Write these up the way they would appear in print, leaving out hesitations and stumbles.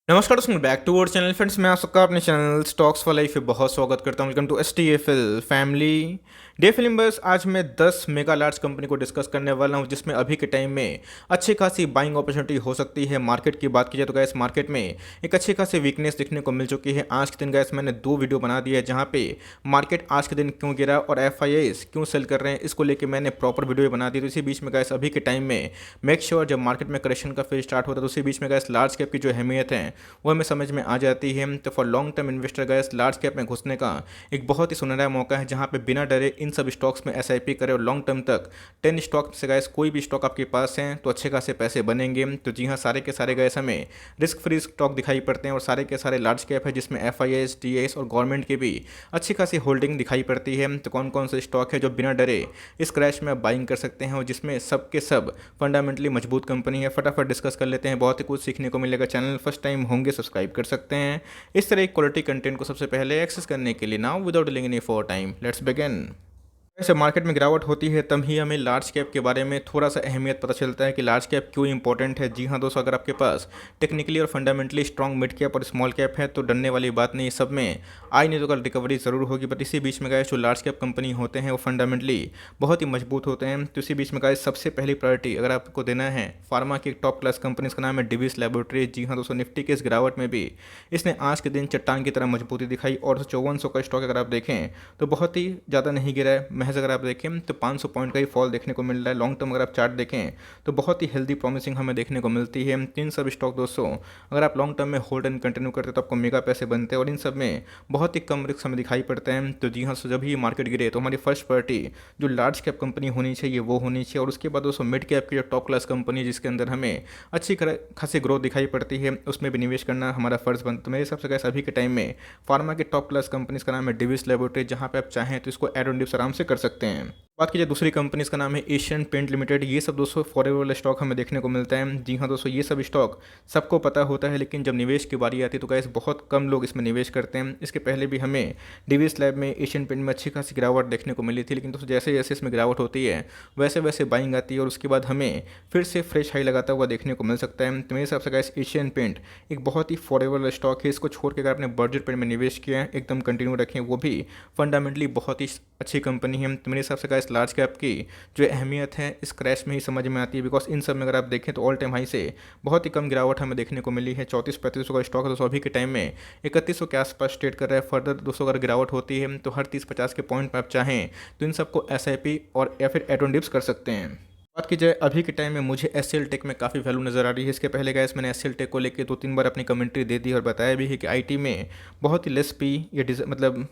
नमस्कार दोस्तों, back to our channel friends. मैं आप सबका अपने चैनल स्टॉक्स फॉर लाइफ पे बहुत स्वागत करता हूं। Welcome to STFL family day film. बस आज मैं 10 मेगा लार्ज कंपनी को डिस्कस करने वाला हूं जिसमें अभी के टाइम में अच्छी खासी बाइंग अपॉर्चुनिटी हो सकती है। मार्केट की बात की जाए तो गैस मार्केट में एक अच्छी खासी वीकनेस देखने को मिल चुकी है। आज के दिन गैस मैंने 2 वीडियो बना दिया है जहाँ पे मार्केट आज के दिन क्यों गिरा और FIIs क्यों सेल कर रहे हैं, इसको लेकर मैंने प्रॉपर वीडियो बना दी। तो इसी बीच में गैस अभी के टाइम में मेक श्योर जब मार्केट में करेक्शन का फेज स्टार्ट होता है तो उसी बीच में गैस लार्ज कैप की जो अहमियत है वो हमें समझ में आ जाती है। तो for long term investor gas large cap में घुसने का एक बहुत ही सुनहरा मौका है जहां पे बिना डरे इन सब स्टॉक्स में SIP करें और लॉन्ग टर्म तक 10 स्टॉक से गैस कोई भी स्टॉक आपके पास है तो अच्छे खासे पैसे बनेंगे। तो जी हाँ, सारे के सारे गैस हमें रिस्क फ्री स्टॉक दिखाई पड़ते हैं और सारे के सारे लार्ज कैप है जिसमें FIIs, TIs और गवर्नमेंट की भी अच्छी खासी होल्डिंग दिखाई पड़ती है। तो कौन कौन से स्टॉक है जो बिना डरे इस क्रैश में बाइंग कर सकते हैं और जिसमें सब के सब फंडामेंटली मजबूत कंपनी है, फटाफट डिस्कस कर लेते हैं। बहुत ही कुछ सीखने को मिलेगा। चैनल फर्स्ट टाइम होंगे सब्सक्राइब कर सकते हैं इस तरह क्वालिटी कंटेंट को सबसे पहले एक्सेस करने के लिए। Now without delaying any for time let's begin. जैसे मार्केट में गिरावट होती है तब ही हमें लार्ज कैप के बारे में थोड़ा सा अहमियत पता चलता है कि लार्ज कैप क्यों इंपॉर्टेंट है। जी हाँ दोस्तों, अगर आपके पास टेक्निकली और फंडामेंटली स्ट्रॉन्ग मिड कैप और स्मॉल कैप है तो डरने वाली बात नहीं। सब में आई नहीं तो कल रिकवरी ज़रूर होगी। बट इसी बीच में गए जो लार्ज कैप कंपनी होते हैं वो फंडामेंटली बहुत ही मजबूत होते हैं। तो इसी बीच में गए सबसे पहली प्रायोरिटी अगर आपको देना है फार्मा की एक टॉप क्लास कंपनी, इसका नाम है डिविस लेबोरेटरी। जी हाँ दोस्तों, निफ्टी के इस गिरावट में भी इसने आज के दिन चट्टान की तरह मजबूती दिखाई और 5400 का स्टॉक अगर आप देखें तो बहुत ही ज़्यादा नहीं गिरा है। महज अगर आप देखें तो 500 पॉइंट का ही फॉल देखने को मिल रहा है। लॉन्ग टर्म अगर आप चार्ट देखें तो बहुत ही हेल्दी प्रॉमिसिंग हमें देखने को मिलती है। इन सब स्टॉक दोस्तों अगर आप लॉन्ग टर्म में होल्ड एंड कंटिन्यू करते हैं तो आपको मेगा पैसे बनते हैं और इन सब में बहुत ही कम रिस्क हमें दिखाई पड़ते हैं। तो जी हाँ, जब ही मार्केट गिरे तो हमारी फर्स्ट प्रायोरिटी जो लार्ज कैप कंपनी होनी चाहिए वो होनी चाहिए और उसके बाद दोस्तों मिड कैप की जो टॉप क्लास कंपनी है जिसके अंदर हमें अच्छी खासी ग्रोथ दिखाई पड़ती है उसमें भी निवेश करना हमारा फर्ज बनता है। तो मेरे हिसाब से कैसे अभी के टाइम में फार्मा के टॉप क्लास कंपनीज का नाम है डिविस लेबोरेटरी, जहाँ पे आप चाहें तो इसको एड ऑन डिप्स आराम से कर सकते हैं। बात कीजिए दूसरी कंपनी, इसका नाम है एशियन पेंट लिमिटेड। ये सब दोस्तों फॉरेवर वाला स्टॉक हमें देखने को मिलता है। जी हाँ दोस्तों, ये सब स्टॉक सबको पता होता है लेकिन जब निवेश की बारी आती है तो गैस बहुत कम लोग इसमें निवेश करते हैं। इसके पहले भी हमें डिविस लैब में एशियन पेंट में अच्छी खासी गिरावट देखने को मिली थी, लेकिन दोस्तों जैसे जैसे इसमें गिरावट होती है वैसे वैसे बाइंग आती है और उसके बाद हमें फिर से फ्रेश हाई लगाता हुआ देखने को मिल सकता है। तो मेरे हिसाब से गैस एशियन पेंट एक बहुत ही फॉरेवर वाला स्टॉक है। इसको छोड़ के अगर आपने बर्जर पेंट में निवेश किया है एकदम कंटिन्यू रखें, वो भी फंडामेंटली बहुत ही अच्छी कंपनी है। तो मेरे हिसाब से गैस लार्ज कैप की जो अहमियत है इस क्रैश में ही समझ में आती है। बिकॉज इन सब में अगर आप देखें तो ऑल टाइम हाई से बहुत ही कम गिरावट हमें देखने को मिली है। 34-35 का स्टॉक है दोस्तों अभी के टाइम में 3100 के आसपास ट्रेड कर रहा है। फर्दर दोस्तों अगर गिरावट होती है तो हर 30-50 के पॉइंट पर आप चाहें तो इन सबको SIP और या फिर एड ऑन डिप्स कर सकते हैं। बात की जाए अभी के टाइम में मुझे SCL टेक में काफ़ी वैल्यू नज़र आ रही है। इसके पहले गैस मैंने SCL टेक को लेकर 2-3 बार अपनी कमेंट्री दे दी और बताया भी है कि IT में बहुत ही लेस पी ये मतलब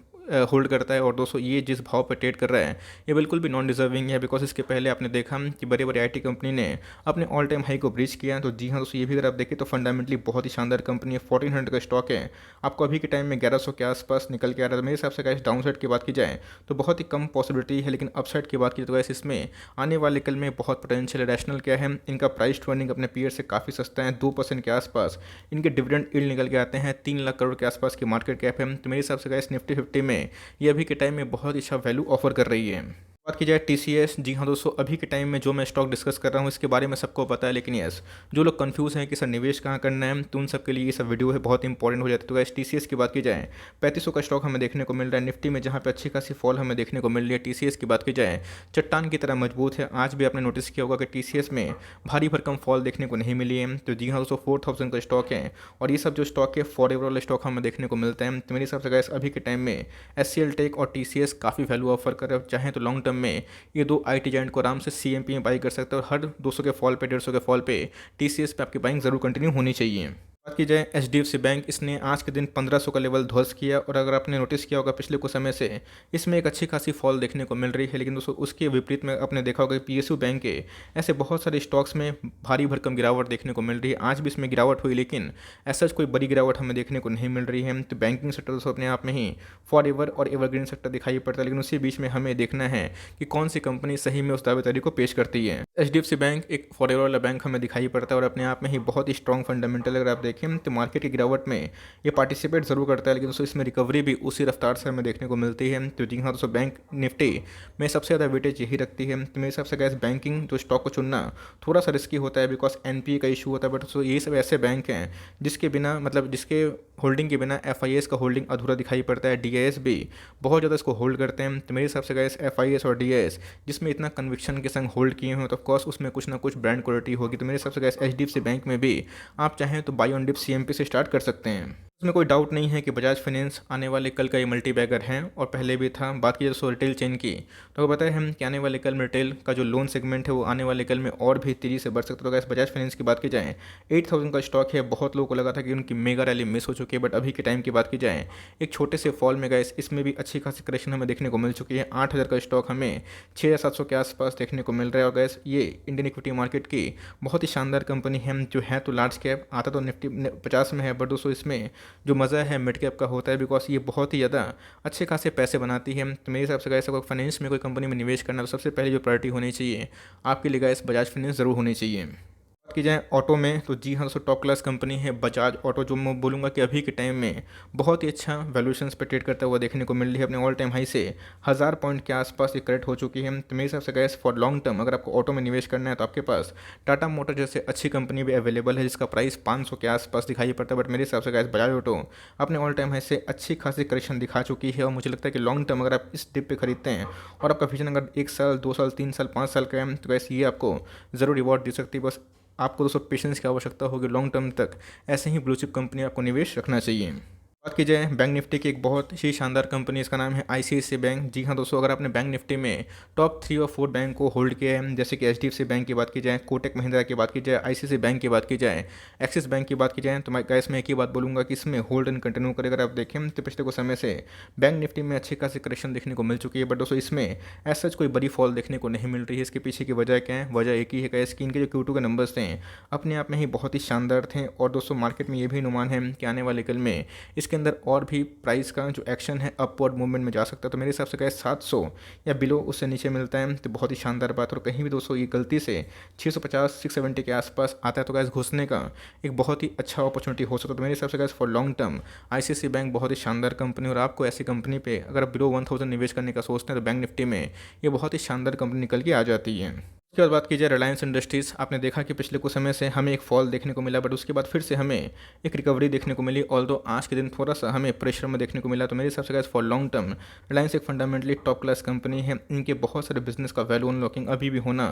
होल्ड करता है और दोस्तों ये जिस भाव पर ट्रेड कर रहा है ये बिल्कुल भी नॉन डिजर्विंग है। बिकॉज इसके पहले आपने देखा कि बड़े बड़े IT कंपनी ने अपने ऑल टाइम हाई को ब्रीच किया। तो जी हाँ दोस्तों, ये भी अगर आप देखें तो फंडामेंटली बहुत ही शानदार कंपनी है। 1400 का स्टॉक है, आपको अभी के टाइम में 1100 के आसपास निकल के आ रहा है। मेरे हिसाब से गैस डाउन साइड की बात की जाए तो बहुत ही कम पॉसिबिलिटी है, लेकिन अपसाइड की बात की तो गैस इसमें आने वाले कल में बहुत पोटेंशियल है। रैशनल क्या है, इनका प्राइस टू अर्निंग अपने पीयर से काफ़ी सस्ता है, 2% के आसपास इनके डिविडेंड यील्ड निकल के आते हैं। 3 लाख करोड़ के आसपास की मार्केट कैप है। तो मेरे हिसाब से गैस निफ्टी 50 में ये अभी के टाइम में बहुत अच्छा वैल्यू ऑफर कर रही है। बात की जाए TCS, जी हाँ दोस्तों, अभी के टाइम में जो मैं स्टॉक डिस्कस कर रहा हूँ इसके बारे में सबको पता है, लेकिन यस जो लोग कंफ्यूज हैं कि सर निवेश कहाँ करना है तो उन सब के लिए ये सब वीडियो है बहुत इंपॉर्टेंट हो जाता है। तो गैस TCS की बात की जाए 3500 का स्टॉक हमें देखने को मिल रहा है निफ्टी में, जहाँ पे अच्छी खासी फॉल हमें देखने को मिल रही है। TCS की बात की जाए चट्टान की तरह मजबूत है। आज भी आपने नोटिस किया होगा कि TCS में भारी भरकम फॉल देखने को नहीं मिली है। तो जी हाँ दोस्तों, 4000 का स्टॉक है और ये सब जो स्टॉक है फॉरएवर वाले स्टॉक हमें देखने को मिलते हैं। तो मेरे हिसाब से गैस अभी के टाइम में SCL टेक और TCS काफ़ी वैल्यू ऑफर कर रहे हैं। चाहें तो लॉन्ग टर्म में ये दो IT जाइंट को आराम से CMP में बाई कर सकते हैं और हर 200 के फॉल पे 150 के फॉल पे TCS पे आपकी बाइंग ज़रूर कंटिन्यू होनी चाहिए। बात की जाए HDFC बैंक, इसने आज के दिन 1500 का लेवल ध्वस्त किया और अगर आपने नोटिस किया होगा पिछले कुछ समय से इसमें एक अच्छी खासी फॉल देखने को मिल रही है। लेकिन दोस्तों उसके विपरीत में आपने देखा होगा कि PSU बैंक के ऐसे बहुत सारे स्टॉक्स में भारी भरकम गिरावट देखने को मिल रही है। आज भी इसमें गिरावट हुई लेकिन ऐसा कोई बड़ी गिरावट हमें देखने को नहीं मिल रही है। तो बैंकिंग सेक्टर दोस्तों अपने आप में ही फॉरएवर और एवरग्रीन सेक्टर दिखाई पड़ता है, लेकिन उसी बीच में हमें देखना है कि कौन सी कंपनी सही में उस दावेदारी को पेश करती है। HDFC बैंक एक फॉरएवर वाला बैंक हमें दिखाई पड़ता है और अपने आप में ही बहुत ही स्ट्रॉन्ग फंडामेंटल अगर आप देखें देखें तो मार्केट की गिरावट में ये पार्टिसिपेट ज़रूर करता है, लेकिन दोस्तों इसमें रिकवरी भी उसी रफ्तार से हमें देखने को मिलती है। तो जी हाँ दोस्तों, बैंक निफ्टी में सबसे ज़्यादा वेटेज यही रखती है। तो मेरे हिसाब से गैस बैंकिंग जो स्टॉक को चुनना थोड़ा सा रिस्की होता है, बिकॉज एनपीए का इशू होता है। बट दोस्तों ये सब ऐसे बैंक हैं जिसके बिना मतलब जिसके होल्डिंग के बिना एफआईएस का होल्डिंग अधूरा दिखाई पड़ता है। डीआईएस भी बहुत ज़्यादा इसको होल्ड करते हैं। तो मेरे हिसाब से गैस एफआईएस और डीआईएस जिसमें इतना कन्विक्शन के संग होल्ड किए हुए, तो ऑफकोर्स उसमें कुछ ना कुछ ब्रांड क्वालिटी होगी। तो मेरे हिसाब से गैस एचडीएफसी बैंक में भी आप चाहें तो बाय ऑन डिप सीएमपी से स्टार्ट कर सकते हैं। इसमें कोई डाउट नहीं है कि बजाज फाइनेंस आने वाले कल का ये मल्टी बैगर है और पहले भी था। बात की जाए रिटेल चेन की, तो बताएं हम कि आने वाले कल में रिटेल का जो लोन सेगमेंट है वो आने वाले कल में और भी तेज़ी से बढ़ सकता है। तो गैस बजाज फाइनेंस की बात की जाए 8000 का स्टॉक है। बहुत लोगों को लगा था कि उनकी मेगा रैली मिस हो चुकी है, बट अभी के टाइम की बात की जाए एक छोटे से फॉल में गैस इसमें भी अच्छी खासी करेक्शन हमें देखने को मिल चुकी है। 8000 का स्टॉक हमें 6700 के आसपास देखने को मिल रहा है। और गैस ये इंडियन इक्विटी मार्केट की बहुत ही शानदार कंपनी है, जो है तो लार्ज कैप आता तो निफ्टी 50 में है, बट दोस्तों इसमें जो मज़ा है मिड कैप का होता है, बिकॉज ये बहुत ही ज़्यादा अच्छे खासे पैसे बनाती है। तो मेरे हिसाब से गाइस अगर फाइनेंस में कोई कंपनी में निवेश करना, तो सबसे पहले जो प्रायोरिटी होनी चाहिए आपके लिए गाइस बजाज फाइनेंस ज़रूर होनी चाहिए। बात की जाए ऑटो में, तो जी हाँ दोस्तों, टॉप क्लास कंपनी है बजाज ऑटो, जो मैं बोलूँगा कि अभी के टाइम में बहुत ही अच्छा वैल्यूएशंस पे ट्रेड करता हुआ देखने को मिल रही है। अपने ऑल टाइम हाई से 1000 पॉइंट के आसपास ये करेक्ट हो चुकी है। तो मेरे हिसाब से गैस फॉर लॉन्ग टर्म अगर आपको ऑटो में निवेश करना है, तो आपके पास टाटा मोटर जैसे अच्छी कंपनी भी अवेलेबल है, जिसका प्राइस 500 के आसपास दिखाई पड़ता है। बट मेरे हिसाब से गैस बजाज ऑटो अपने ऑल टाइम हाई से अच्छी खासी करेक्शन दिखा चुकी है, और मुझे लगता है कि लॉन्ग टर्म अगर आप इस डिप पे खरीदते हैं और आपका विजन अगर 1 साल 2 साल 3 साल 5 साल का है, तो गैस ये आपको ज़रूर रिवॉर्ड दे सकती है। बस आपको दोस्तों पेशेंस की आवश्यकता होगी। लॉन्ग टर्म तक ऐसे ही ब्लू चिप कंपनी आपको निवेश रखना चाहिए। बात की जाए बैंक निफ्टी की एक बहुत ही शानदार कंपनी, इसका नाम है आईसीआईसीआई बैंक। जी हाँ दोस्तों, अगर आपने बैंक निफ्टी में टॉप 3 और 4 बैंक को होल्ड किया है, जैसे कि एचडीएफसी बैंक की बात की जाए, कोटक महिंद्रा की बात की जाए, आईसीआईसीआई बैंक की बात की जाए, एक्सिस बैंक की बात की जाए, तो मैं गाइस में एक ही बात बोलूँगा कि इसमें होल्ड एंड कंटिन्यू करें। अगर आप देखें तो पिछले कुछ समय से बैंक निफ्टी में अच्छी खासी करेक्शन देखने को मिल चुकी है, बट दोस्तों इसमें एज सच कोई बड़ी फॉल देखने को नहीं मिल रही है। इसके पीछे की वजह क्या है? वजह एक ही है गाइस कि इनके जो Q2 के नंबर्स थे अपने आप में ही बहुत ही शानदार थे। और दोस्तों मार्केट में ये भी अनुमान है कि आने वाले कल में इसके अंदर और भी प्राइस का जो एक्शन है अपवर्ड मूवमेंट में जा सकता है। तो मेरे हिसाब से गाइस 700 या बिलो उससे नीचे मिलता है तो बहुत ही शानदार बात। और कहीं भी दोस्तों ये गलती से 650 670 के आसपास आता है, तो गाइस घुसने का एक बहुत ही अच्छा अपॉर्चुनिटी हो सकता है। तो मेरे हिसाब से guys for long term ICICI bank बहुत ही शानदार कंपनी, और आपको ऐसी कंपनी पे अगर बिलो 1000 निवेश करने का सोचते हैं तो बैंक निफ्टी में ये बहुत ही शानदार कंपनी निकल के आ जाती है। उसके बाद बात की जाए रिलायंस इंडस्ट्रीज़, आपने देखा कि पिछले कुछ समय से हमें एक फॉल देखने को मिला, बट उसके बाद फिर से हमें एक रिकवरी देखने को मिली। ऑल्दो आज के दिन थोड़ा सा हमें प्रेशर में देखने को मिला। तो मेरे हिसाब से guys for long term Reliance एक फंडामेंटली टॉप क्लास कंपनी है। इनके बहुत सारे बिजनेस का वैल्यू अनलॉकिंग अभी भी होना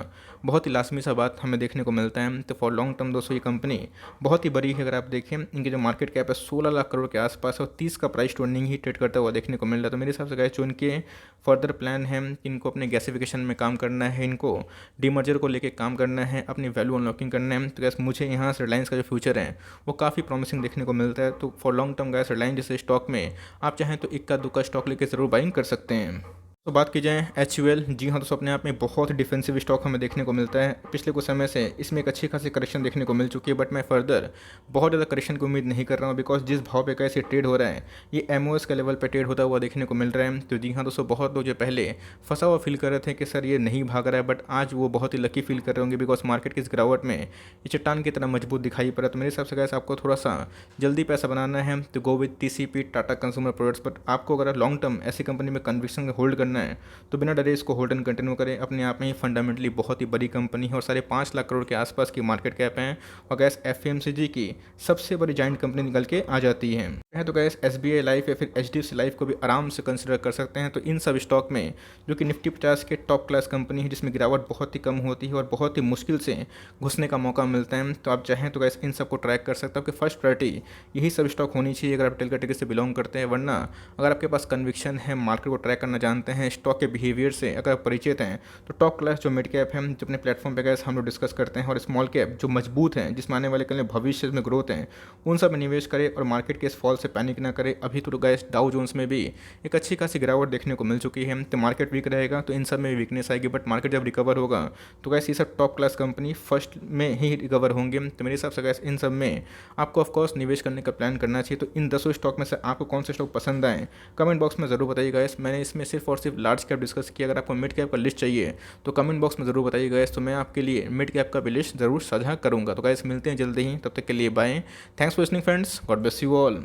बहुत ही लाजमी सा बात हमें देखने को मिलता है। तो फॉर लॉन्ग टर्म दोस्तों ये कंपनी बहुत ही बड़ी है। अगर आप देखें इनकी जो मार्केट कैप है 16 लाख करोड़ के आसपास है, और 30 का प्राइस टू अर्निंग ही ट्रेड करता हुआ देखने को मिल रहा है। तो मेरे हिसाब से गाइस जो इनके फर्दर प्लान है, इनको अपने गैसिफिकेशन में काम करना है, इनको डीमर्जर को लेकर काम करना है, अपनी वैल्यू अनलॉकिंग करना है, तो गैस मुझे यहाँ से रिलायंस का जो फ्यूचर है वो काफ़ी प्रॉमिसिंग देखने को मिलता है। तो for long term gas Reliance जैसे स्टॉक में आप चाहें तो इक्का दुक्का स्टॉक लेके ज़रूर बाइंग कर सकते हैं। तो बात की जाए HUL, जी हाँ दोस्तों, अपने आप में बहुत डिफेंसिव स्टॉक हमें देखने को मिलता है। पिछले कुछ समय से इसमें एक अच्छी खासी करेक्शन देखने को मिल चुकी है, बट मैं फर्दर बहुत ज़्यादा करेक्शन की उम्मीद नहीं कर रहा हूँ, बिकॉज जिस भाव पे कैसे ट्रेड हो रहा है ये MOS के लेवल पे ट्रेड होता हुआ देखने को मिल रहा है। तो जी हाँ दोस्तों, बहुत लोग जो पहले फंसा हुआ फील कर रहे थे कि सर ये नहीं भाग रहा है, बट आज वो बहुत ही लकी फील कर रहे होंगे, बिकॉज मार्केट की इस गिरावट में ये चट्टान की तरह मजबूत दिखाई पड़ा। तो मेरे हिसाब से गैस आपको थोड़ा सा जल्दी पैसा बनाना है तो go with TCP Tata consumer products. But आपको अगर लॉन्ग टर्म ऐसी कंपनी में कन्विक्शन होल्ड करना है तो बिना डरे इसको होल्ड एंड कंटिन्यू करें। अपने आप में ही फंडामेंटली बहुत ही बड़ी कंपनी है और 5.5 लाख करोड़ के आसपास की मार्केट कैप है, और गैस FMCG की सबसे बड़ी जॉइंट कंपनी निकल के आ जाती है। तो गैस SBI लाइफ या फिर HDFC लाइफ को भी आराम से कंसिडर कर सकते हैं। तो इन सब स्टॉक में जो कि निफ्टी 50 के टॉप क्लास कंपनी है, जिसमें गिरावट बहुत ही कम होती है और बहुत ही मुश्किल से घुसने का मौका मिलता है, तो आप चाहें तो गैस इन सबको ट्रैक कर सकते हो। आपकी फर्स्ट प्रायोरिटी यही सब स्टॉक होनी चाहिए अगर आप टेल कैटेगरी से बिलोंग करते हैं। वरना अगर आपके पास कन्विक्शन है, मार्केट को ट्रैक करना जानते हैं, स्टॉक के बिहेवियर से अगर परिचित हैं, तो टॉप क्लास जो मिड कैप है जो अपने प्लेटफॉर्म पे गैस हम लोग डिस्कस करते हैं, और स्मॉल कैप जो मजबूत हैं, जिसमें आने वाले कल भविष्य में ग्रोथ है, उन सब में निवेश करें और मार्केट के इस फॉल से पैनिक ना करें। अभी तो गैस डाउ जोन्स में भी एक अच्छी खासी गिरावट देखने को मिल चुकी है। तो मार्केट वीक रहेगा तो इन सब में वीकनेस आएगी, बट मार्केट जब रिकवर होगा तो गैस ये सब टॉप क्लास कंपनी फर्स्ट में ही रिकवर होंगे। तो मेरे हिसाब से गैस इन सब में आपको ऑफकोर्स निवेश करने का प्लान करना चाहिए। तो इन 10 स्टॉक में से आपको कौन से स्टॉक पसंद आए कमेंट बॉक्स में ज़रूर बताइएगा। मैंने इसमें सिर्फ और सिर्फ सिर्फ लार्ज कैप डिस्कस किया। अगर आपको मिड कैप का लिस्ट चाहिए तो कमेंट बॉक्स में ज़रूर बताइए गाइस, तो मैं आपके लिए मिड कैप का भी लिस्ट ज़रूर साझा करूँगा। तो गाइस मिलते हैं जल्दी ही, तब तक के लिए bye. Thanks for listening friends, God bless you all.